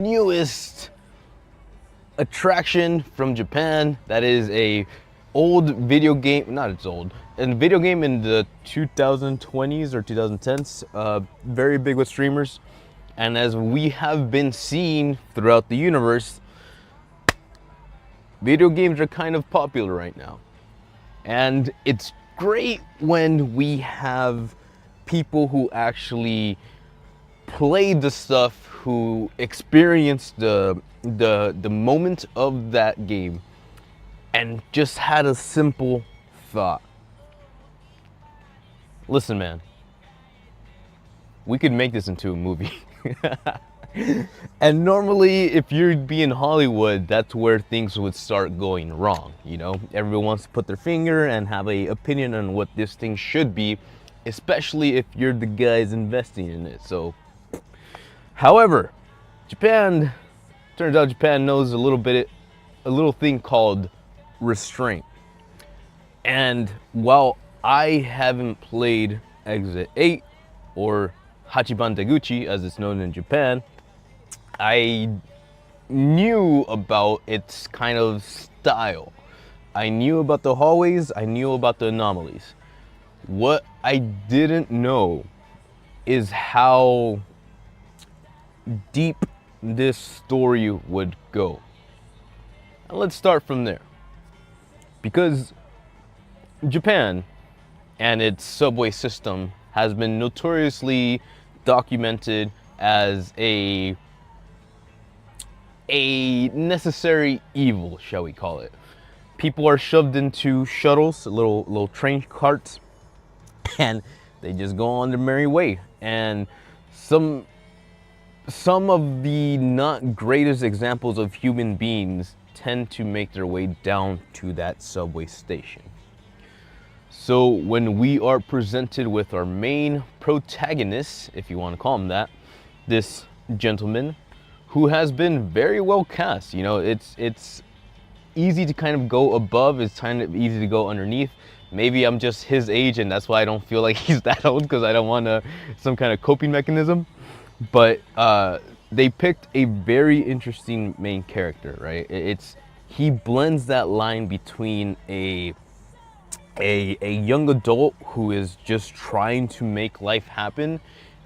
newest attraction from Japan. That is a old video game, not it's old, a video game in the 2020s or 2010s, very big with streamers. And as we have been seeing throughout the universe, video games are kind of popular right now. And it's great when we have people who actually play the stuff, who experience the moment of that game and just had a simple thought. Listen, man, we could make this into a movie. And normally, if you'd be in Hollywood, that's where things would start going wrong. You know, everyone wants to put their finger and have a opinion on what this thing should be, especially if you're the guys investing in it. So, however, turns out Japan knows a little thing called restraint. And while I haven't played Exit 8 or Hachiban Deguchi, as it's known in Japan, I knew about its kind of style. I knew about the hallways, I knew about the anomalies. What I didn't know is how deep this story would go. And let's start from there. Because Japan and its subway system has been notoriously documented as a necessary evil, shall we call it. People are shoved into shuttles, little train carts, and they just go on their merry way. And some of the not greatest examples of human beings tend to make their way down to that subway station. So when we are presented with our main protagonist, if you want to call him that, this gentleman who has been very well cast. You know, it's easy to kind of go above, it's kind of easy to go underneath. Maybe I'm just his age and that's why I don't feel like he's that old, because I don't want some kind of coping mechanism. But they picked a very interesting main character, right? He blends that line between a young adult who is just trying to make life happen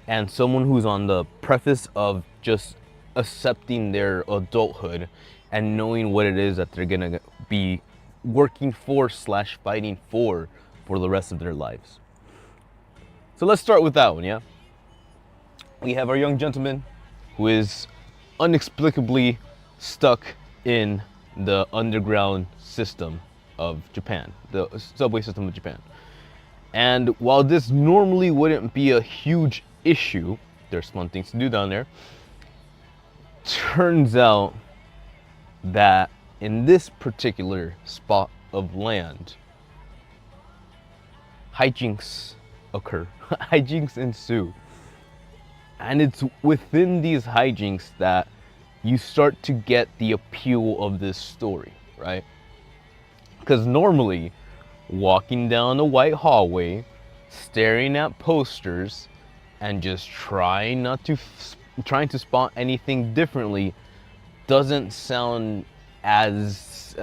and someone who's on the preface of just accepting their adulthood and knowing what it is that they're gonna be working for / fighting for the rest of their lives. So let's start with that one, yeah? We have our young gentleman who is inexplicably stuck in the underground system of Japan, the subway system of Japan. And while this normally wouldn't be a huge issue, there's fun things to do down there, turns out that in this particular spot of land, hijinks occur, hijinks ensue. And it's within these hijinks that you start to get the appeal of this story, right? Because normally, walking down the white hallway, staring at posters, and just trying to spot anything differently doesn't sound as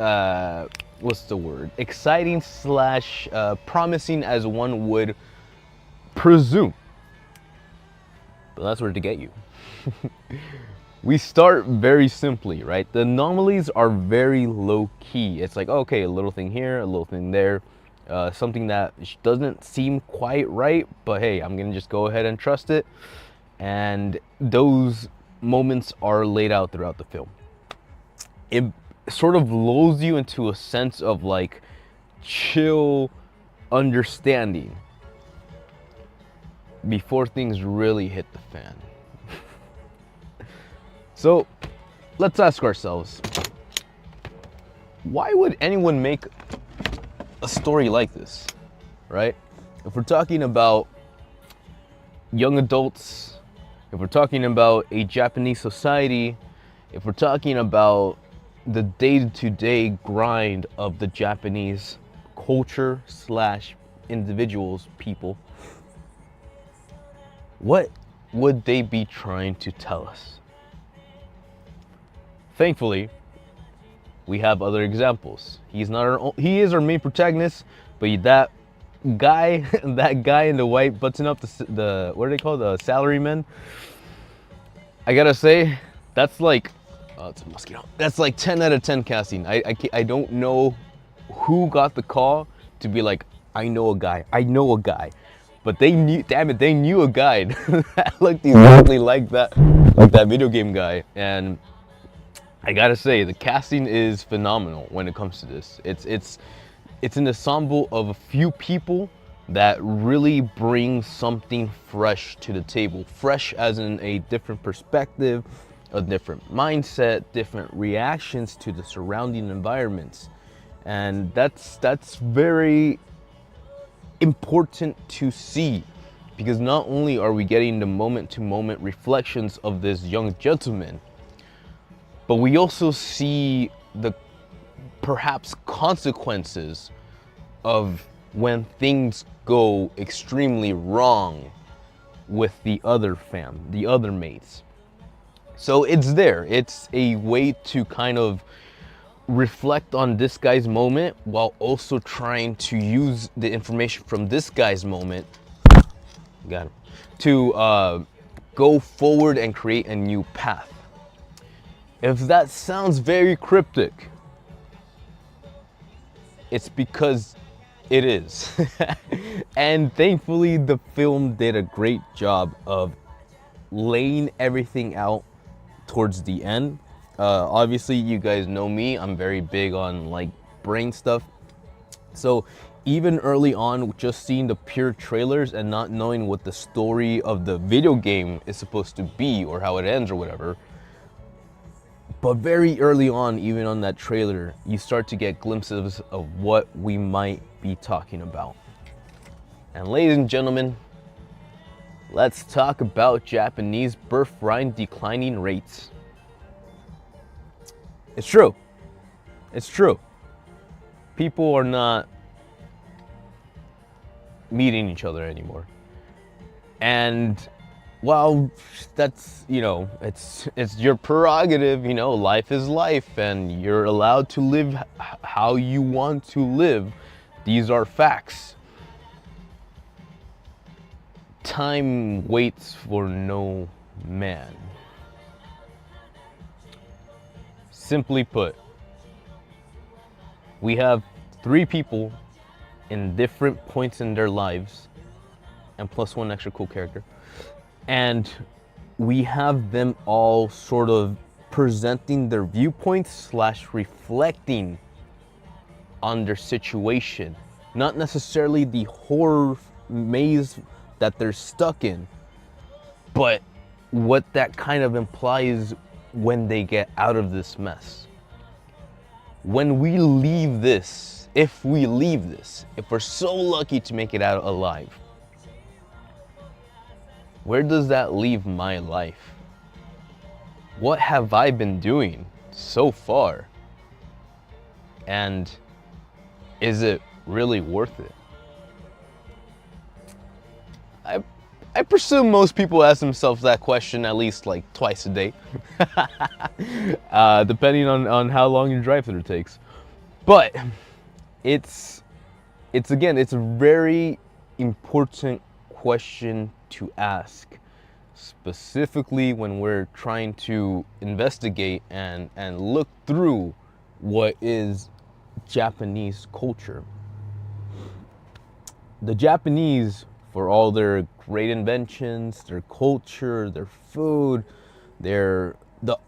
what's the word? Exciting / promising as one would presume. But that's where to get you. We start very simply, right? The anomalies are very low key. It's like, okay, a little thing here, a little thing there, something that doesn't seem quite right, but hey, I'm gonna just go ahead and trust it. And those moments are laid out throughout the film. It sort of lulls you into a sense of like chill understanding before things really hit the fan. So let's ask ourselves, why would anyone make a story like this, right? If we're talking about young adults, if we're talking about a Japanese society, if we're talking about the day-to-day grind of the Japanese culture / individuals, people, what would they be trying to tell us? thankfully, we have other examples. He is our main protagonist, but that guy, that guy in the white button-up, the what are they called, the salaryman. I gotta say, that's like, oh, it's a mosquito. That's like 10 out of 10 casting. I don't know who got the call to be like, I know a guy, but they knew, damn it, they knew a guy that looked exactly like that video game guy. And I gotta say, the casting is phenomenal when it comes to this. It's an ensemble of a few people that really bring something fresh to the table. Fresh as in a different perspective, a different mindset, different reactions to the surrounding environments. And that's very important to see, because not only are we getting the moment-to-moment reflections of this young gentleman, but we also see the perhaps consequences of when things go extremely wrong with the other mates. So it's there. It's a way to kind of reflect on this guy's moment while also trying to use the information from this guy's moment, got him, to go forward and create a new path. If that sounds very cryptic, it's because it is. And thankfully, the film did a great job of laying everything out towards the end. Obviously, you guys know me. I'm very big on like brain stuff. So even early on, just seeing the pure trailers and not knowing what the story of the video game is supposed to be or how it ends or whatever, but very early on, even on that trailer, you start to get glimpses of what we might be talking about. And ladies and gentlemen, let's talk about Japanese birth rate declining rates. It's true. It's true. People are not meeting each other anymore. And while that's, you know, it's your prerogative, you know, life is life and you're allowed to live how you want to live. These are facts. Time waits for no man. Simply put, we have 3 people in different points in their lives, and plus 1 extra cool character. And we have them all sort of presenting their viewpoints / reflecting on their situation. Not necessarily the horror maze that they're stuck in, but what that kind of implies when they get out of this mess. When we leave this, if we're so lucky to make it out alive, where does that leave my life? What have I been doing so far? And is it really worth it? I presume most people ask themselves that question at least like twice a day, depending on how long your drive-through takes. But it's a very important question to ask, specifically when we're trying to investigate and look through what is Japanese culture. The Japanese, for all their great inventions, their culture, their food, the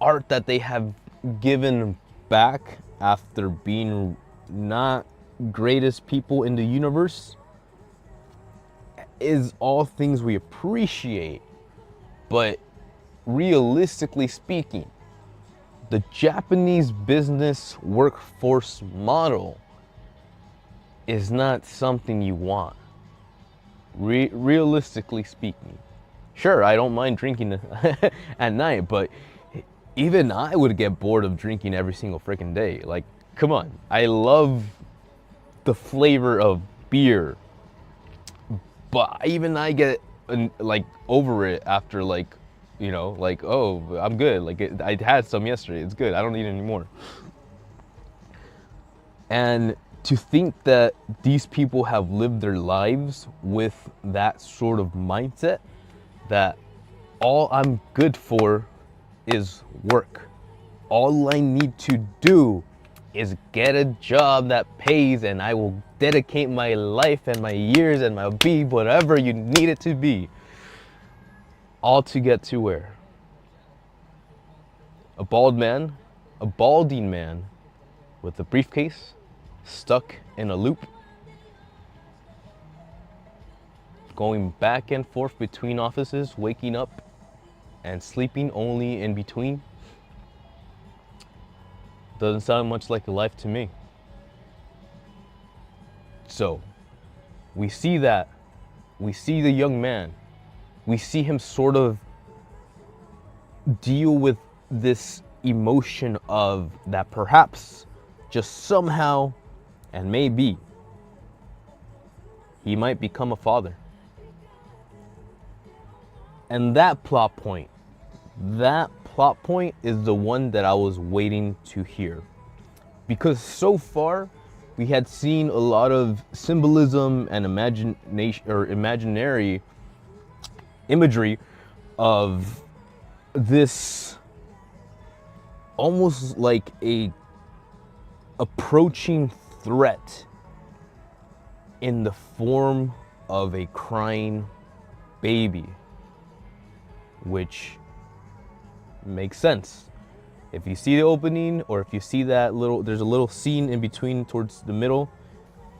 art that they have given back after being not greatest people in the universe, is all things we appreciate. But realistically speaking, the Japanese business workforce model is not something you want. Realistically speaking, sure, I don't mind drinking at night, but even I would get bored of drinking every single freaking day. Like, come on. I love the flavor of beer, but even I get like over it after like, you know, like, oh, I'm good. Like, I had some yesterday. It's good. I don't need any more. And to think that these people have lived their lives with that sort of mindset, that all I'm good for is work. All I need to do is get a job that pays, and I will dedicate my life and my years and my be whatever you need it to be. All to get to where? A balding man with a briefcase, stuck in a loop, going back and forth between offices, waking up and sleeping only in between. Doesn't sound much like a life to me. So, we see that. We see the young man. We see him sort of deal with this emotion of that perhaps, just somehow, and maybe, he might become a father. And that plot point is the one that I was waiting to hear. Because so far, we had seen a lot of symbolism and imagination or imaginary imagery of this almost like a approaching threat in the form of a crying baby, which makes sense. If you see the opening, or if you see that there's a little scene in between towards the middle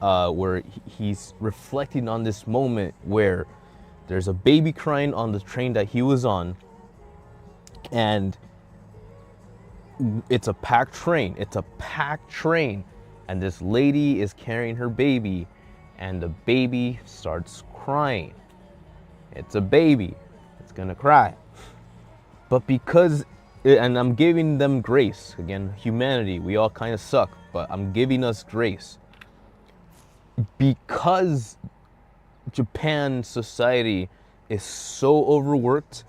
where he's reflecting on this moment where there's a baby crying on the train that he was on, and it's a packed train. And this lady is carrying her baby, and the baby starts crying. It's a baby. It's gonna cry. But because, and I'm giving them grace, again, humanity, we all kind of suck, but I'm giving us grace. Because Japan society is so overworked,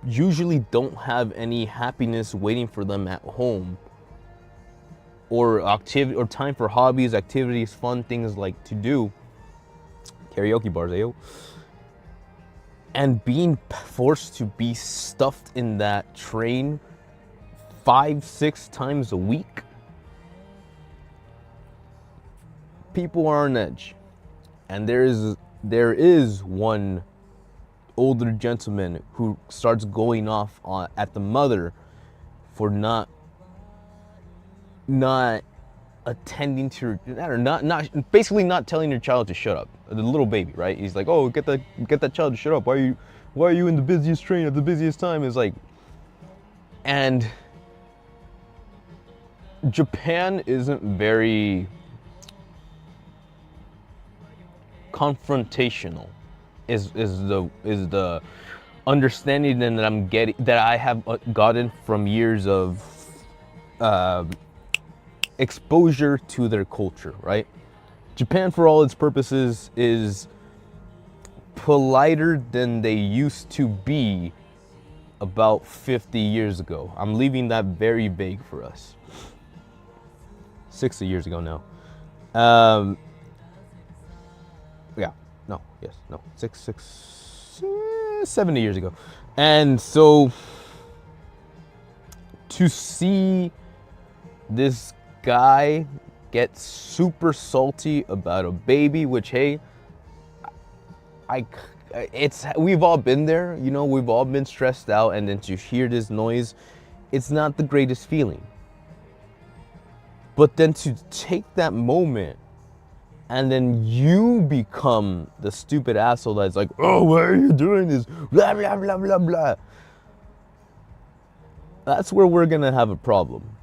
usually don't have any happiness waiting for them at home, or activity, or time for hobbies, activities, fun things like to do. Karaoke bars, ayo. And being forced to be stuffed in that train 5-6 times a week, people are on edge. And there is one older gentleman who starts going off at the mother for not attending to her, or not basically not telling your child to shut up. The little baby, right? He's like, oh, get that child to shut up. Why are you in the busiest train at the busiest time? It's like, and Japan isn't very confrontational, is the understanding that I'm getting, that I have gotten from years of exposure to their culture, right? Japan, for all its purposes, is politer than they used to be about 50 years ago. I'm leaving that very vague for us. 60 years ago now. 70 years ago. And so to see this guy get super salty about a baby, which, hey, we've all been there, you know, we've all been stressed out, and then to hear this noise, it's not the greatest feeling. But then to take that moment and then you become the stupid asshole that's like, oh, why are you doing this? Blah, blah, blah, blah, blah. That's where we're gonna have a problem.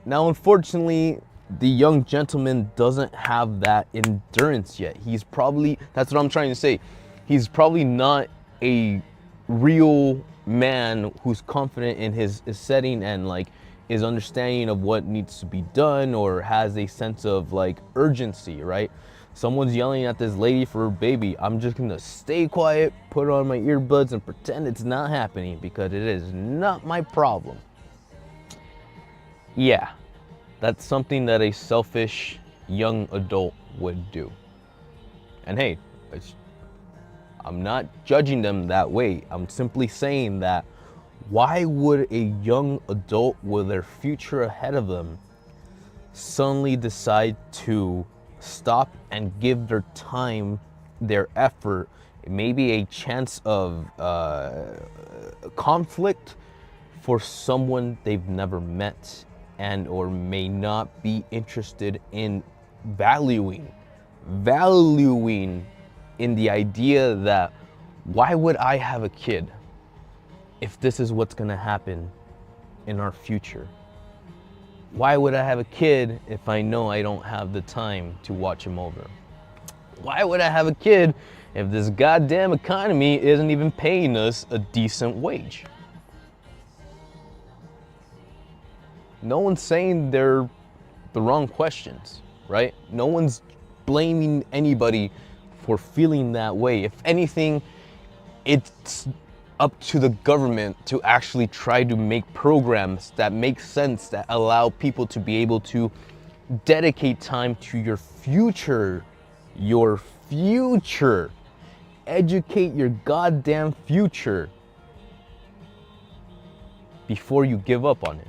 Now, unfortunately, the young gentleman doesn't have that endurance yet. He's probably, that's what I'm trying to say. He's probably not a real man who's confident in his setting and like is understanding of what needs to be done, or has a sense of like urgency, right? Someone's yelling at this lady for her baby. I'm just gonna stay quiet, put on my earbuds, and pretend it's not happening because it is not my problem. Yeah, that's something that a selfish young adult would do. And hey, I'm not judging them that way. I'm simply saying that why would a young adult with their future ahead of them suddenly decide to stop and give their time, their effort, maybe a chance of conflict for someone they've never met and or may not be interested in valuing in the idea that why would I have a kid if this is what's gonna happen in our future? Why would I have a kid if I know I don't have the time to watch him over? Why would I have a kid if this goddamn economy isn't even paying us a decent wage? No one's saying they're the wrong questions, right? No one's blaming anybody for feeling that way. If anything, it's up to the government to actually try to make programs that make sense, that allow people to be able to dedicate time to your future. Educate your goddamn future before you give up on it.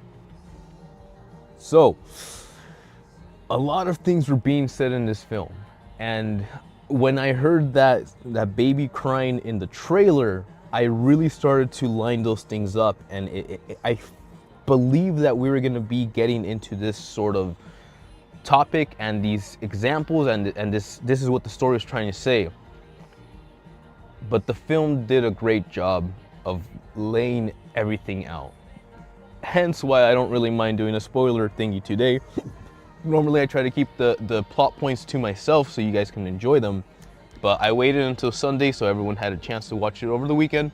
So, a lot of things were being said in this film, and when I heard that baby crying in the trailer, I really started to line those things up, and I believe that we were going to be getting into this sort of topic and these examples, and this is what the story is trying to say. But the film did a great job of laying everything out. Hence why I don't really mind doing a spoiler thingy today. Normally I try to keep the plot points to myself so you guys can enjoy them. But I waited until Sunday so everyone had a chance to watch it over the weekend.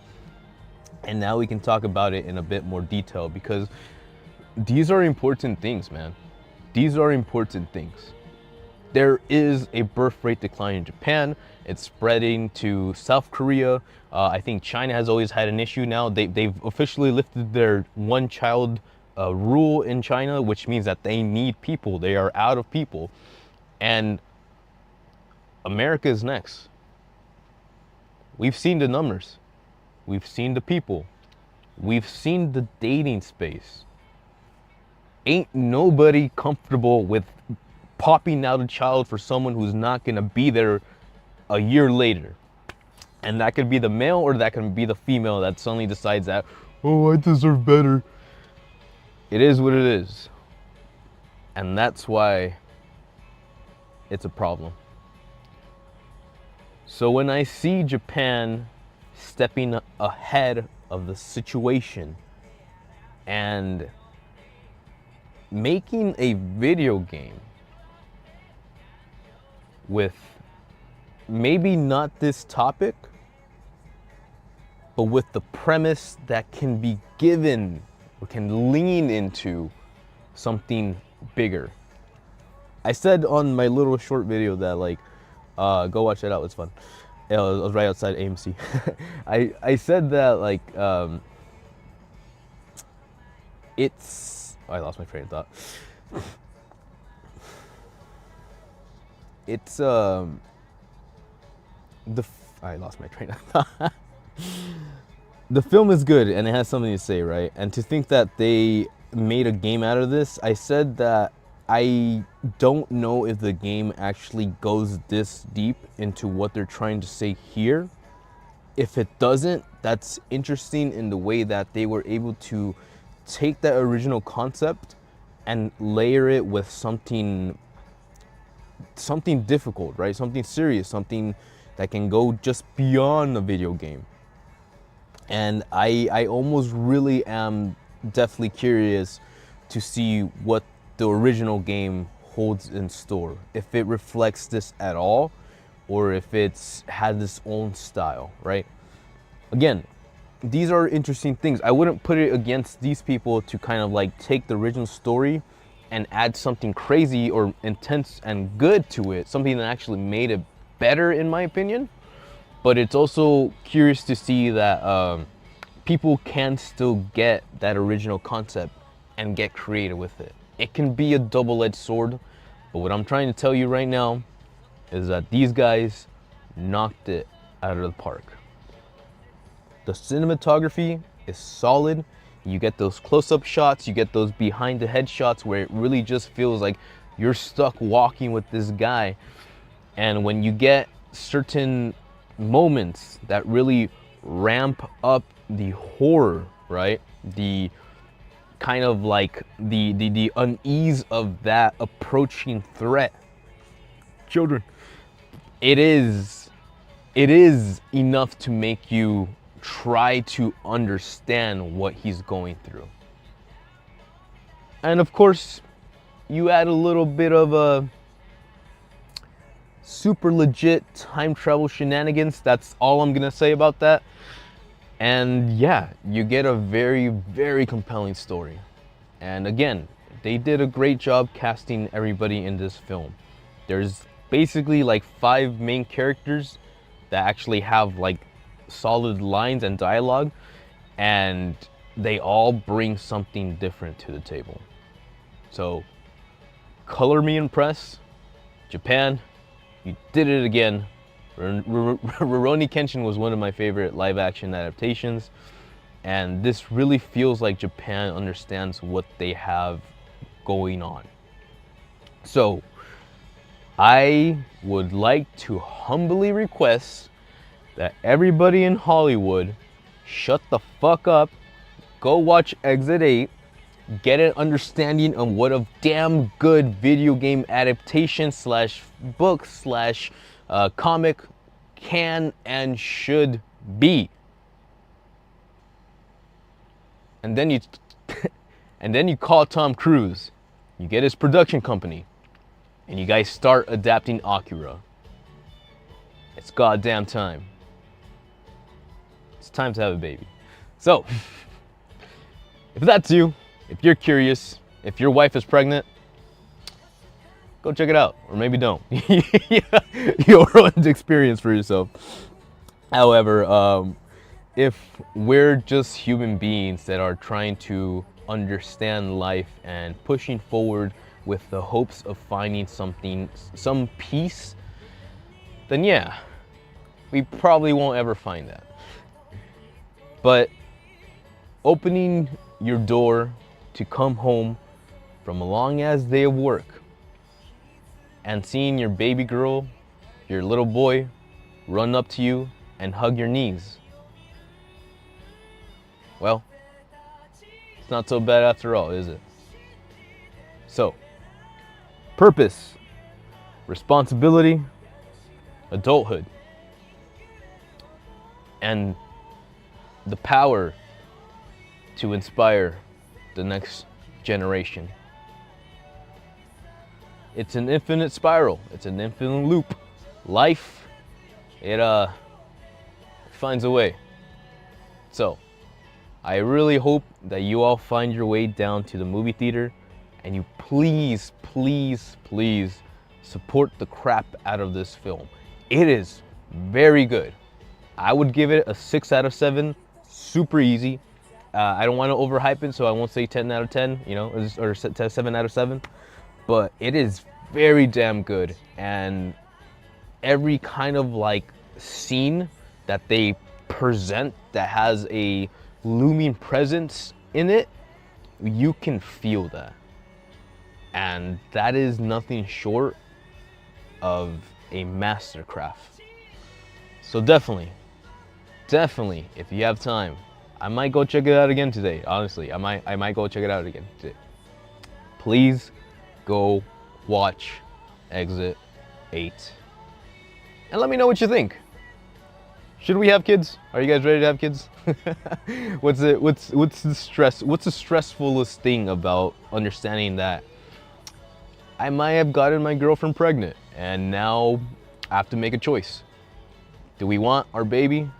And now we can talk about it in a bit more detail because these are important things, man. These are important things. There is a birth rate decline in Japan. It's spreading to South Korea. I think China has always had an issue now. They've officially lifted their one-child rule in China, which means that they need people. They are out of people. And America is next. We've seen the numbers. We've seen the people. We've seen the dating space. Ain't nobody comfortable with popping out a child for someone who's not gonna be there a year later. And that could be the male or that can be the female that suddenly decides that, oh, I deserve better. It is what it is. And that's why it's a problem. So when I see Japan stepping ahead of the situation and making a video game with maybe not this topic, but with the premise that can be given or can lean into something bigger. I said on my little short video that like, go watch that out, it's fun. I was right outside AMC. I said that like, I lost my train of thought. It's I lost my train of thought. The film is good and it has something to say, right? And to think that they made a game out of this, I said that I don't know if the game actually goes this deep into what they're trying to say here. If it doesn't, that's interesting in the way that they were able to take that original concept and layer it with something difficult, right? Something serious, something that can go just beyond a video game. And I almost really am definitely curious to see what the original game holds in store. If it reflects this at all, or if it's had its own style, right? Again, these are interesting things. I wouldn't put it against these people to kind of like take the original story and add something crazy or intense and good to it, something that actually made it better in my opinion. But it's also curious to see that people can still get that original concept and get creative with it. It can be a double-edged sword, but what I'm trying to tell you right now is that these guys knocked it out of the park. The cinematography is solid. You get those close-up shots, you get those behind the head shots where it really just feels like you're stuck walking with this guy. And when you get certain moments that really ramp up the horror, right? The kind of like the unease of that approaching threat. Children. It is enough to make you try to understand what he's going through. And of course, you add a little bit of a super legit time travel shenanigans. That's all I'm gonna say about that. And yeah, you get a very, very compelling story. And again, they did a great job casting everybody in this film. There's basically like 5 main characters that actually have like solid lines and dialogue, and they all bring something different to the table. So, color me impressed. Japan, you did it again. Rurouni Kenshin was one of my favorite live action adaptations, and this really feels like Japan understands what they have going on. So I would like to humbly request that everybody in Hollywood shut the fuck up, go watch Exit 8, get an understanding of what a damn good video game adaptation slash book slash comic can and should be. And then you call Tom Cruise, you get his production company, and you guys start adapting Akira. It's goddamn time. It's time to have a baby. So, if that's you, if you're curious, if your wife is pregnant, go check it out, or maybe don't. You'll ruin the experience for yourself. However, if we're just human beings that are trying to understand life and pushing forward with the hopes of finding something, some peace, then yeah, we probably won't ever find that. But opening your door to come home from a long ass day of work and seeing your baby girl, your little boy, run up to you and hug your knees, well, it's not so bad after all, is it? So, purpose, responsibility, adulthood, and the power to inspire the next generation. It's an infinite spiral. It's an infinite loop. Life, it finds a way. So, I really hope that you all find your way down to the movie theater and you please, please, please support the crap out of this film. It is very good. I would give it a 6 out of 7. Super easy. I don't want to overhype it, so I won't say 10 out of 10, you know, or 7 out of 7. But it is very damn good. And every kind of like scene that they present that has a looming presence in it, you can feel that. And that is nothing short of a mastercraft. So definitely, if you have time, I might go check it out again today. Honestly, I might go check it out again today. Please go watch Exit 8. And let me know what you think. Should we have kids? Are you guys ready to have kids? What's the stressfulest thing about understanding that I might have gotten my girlfriend pregnant and now I have to make a choice. Do we want our baby?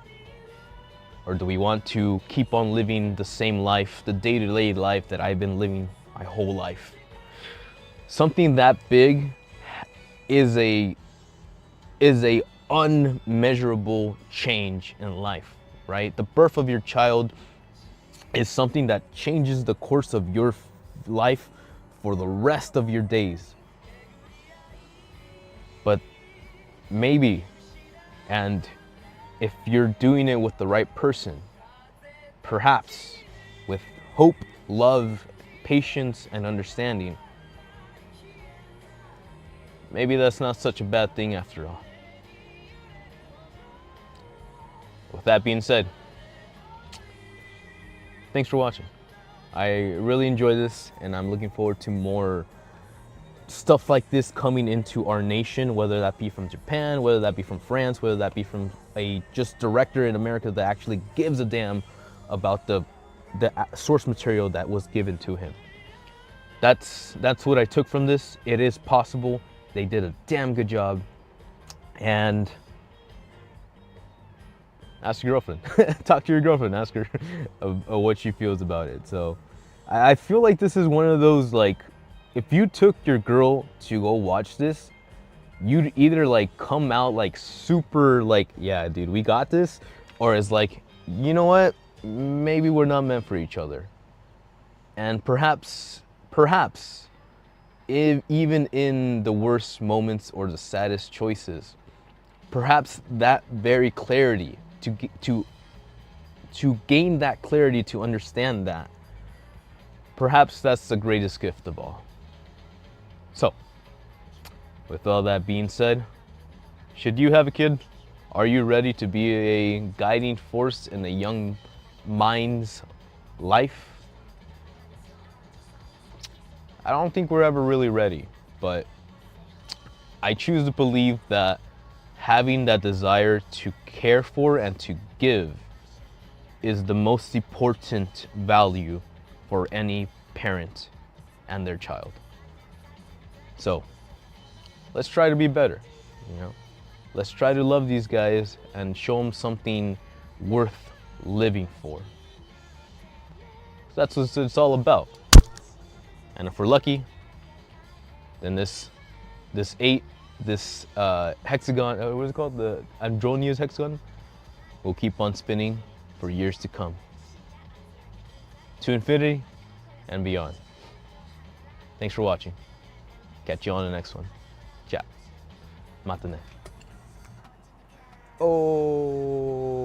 Or do we want to keep on living the same life, the day-to-day life that I've been living my whole life? Something that big is a unmeasurable change in life, right? The birth of your child is something that changes the course of your life for the rest of your days. But maybe, and if you're doing it with the right person, perhaps with hope, love, patience, and understanding, maybe that's not such a bad thing after all. With that being said, thanks for watching. I really enjoy this, and I'm looking forward to more stuff like this coming into our nation, whether that be from Japan, whether that be from France, whether that be from a just director in America that actually gives a damn about the source material that was given to him. That's what I took from this. It is possible. They did a damn good job. And ask your girlfriend. Talk to your girlfriend. Ask her of what she feels about it. So I feel like this is one of those, like, if you took your girl to go watch this, you'd either like come out like super like, yeah, dude, we got this, or it's like, you know what, maybe we're not meant for each other. And perhaps, if, even in the worst moments or the saddest choices, perhaps that very clarity, to gain that clarity, to understand that, perhaps that's the greatest gift of all. So, with all that being said, should you have a kid, are you ready to be a guiding force in a young mind's life? I don't think we're ever really ready, but I choose to believe that having that desire to care for and to give is the most important value for any parent and their child. So let's try to be better, you know? Let's try to love these guys and show them something worth living for. That's what it's all about. And if we're lucky, then this hexagon, what is it called? The Andronius hexagon will keep on spinning for years to come. To infinity and beyond. Thanks for watching. Catch you on the next one. Ciao. Matane. Oh.